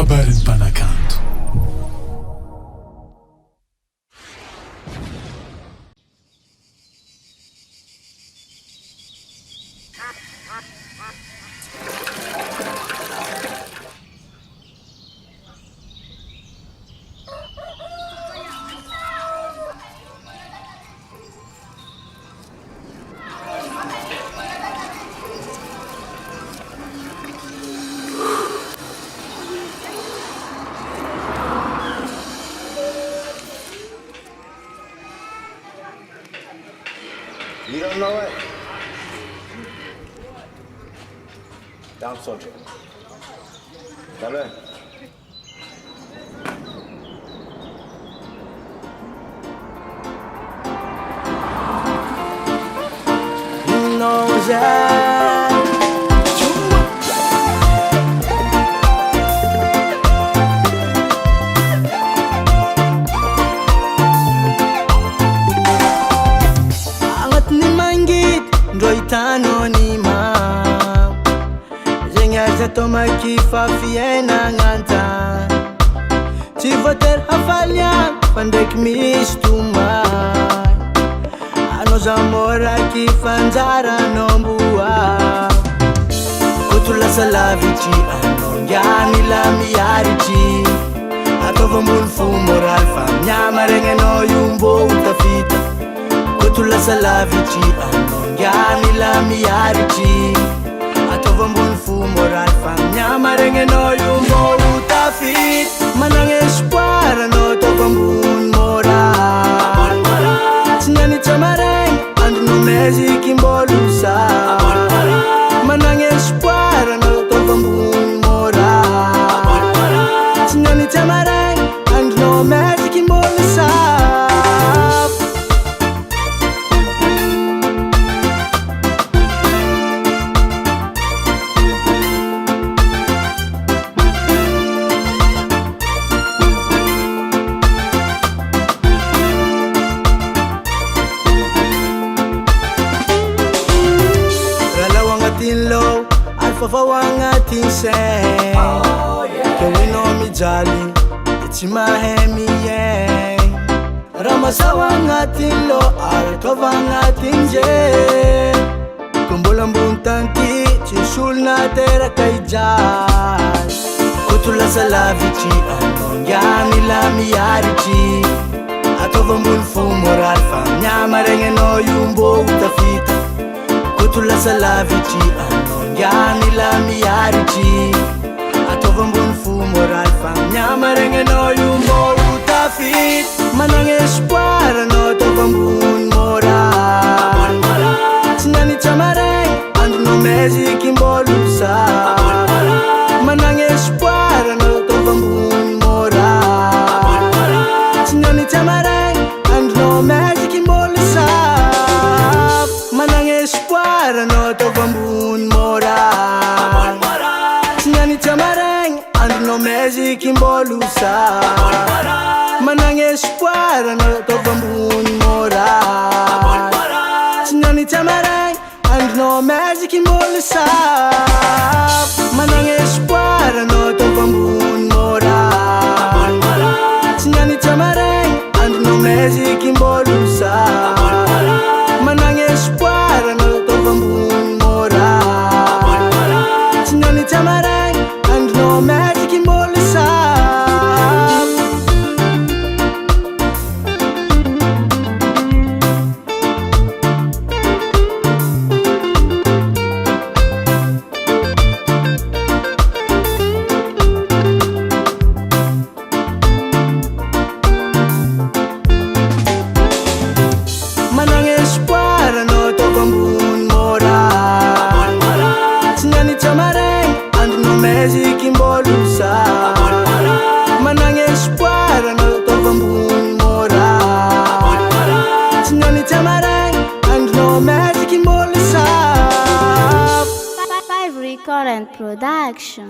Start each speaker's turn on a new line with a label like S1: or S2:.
S1: Kabarin Panakanto.
S2: You don't know it? Down soldier. Come in.
S3: You know that. Tano ni ma Jenga toma kifa fiena nganta Ti voter hafalya Pandek mistuma Ano zamora kifanzara nombua Kutula salavici Ano ngani la miarici Atova mulfu moral fam Nyamarenge no yumbo utafita Kutula salavici Ano ngani la miarici Atova mulfu moral fam Nyamarenge no yumbo utafit Manang espoir no tova mbun moral Sinyani chamareng Andu no mezi kimbolusa Manang espoir no tova mbun moral Sinyani chamareng Andu no mezi kimbolusa Low, alfa wanga tinse. Can we know me jolly? It's my hemi, yeah. Ramasa wanga tinlo, alfa wanga tinje. Kumbulang buntanti, chisul na tera kay jazz. Kutula sa lavici, anong yani la miarici. Atova mulfu moral fam, nyamarenge no yumbo utafita. Kutula sa lavici, ano ngani la miarici Atova mbunfu moral fam Nyamarenge no yumbo utafit Manang espoir no tova mbun moral Sinyani chamareng Andu no mezi kimbolusa Manang espoir no tova mbun moral Sinyani chamareng Andu no mezi kimbolusa Manang espoir no tova mbun moral Sinyani chamareng Andu no mezi kimbolusa Manang espoir no tova mbun moral Sinyani chamareng Andu no mezi kimbolusa Manang espoir no tova mbun moral Sinyani chamareng Andu no mezi kimbolusa Manang espoir no tova mbun moral Sinyani chamareng Andu no mezi kimbolusa Manang espoir no tova mbun moral Sinyani chamareng Andu no mezi kimbolusa Manang espoir no tova mbun moral Sinyani chamareng Andu no mezi kimbolusa
S4: Five Recurrent Production.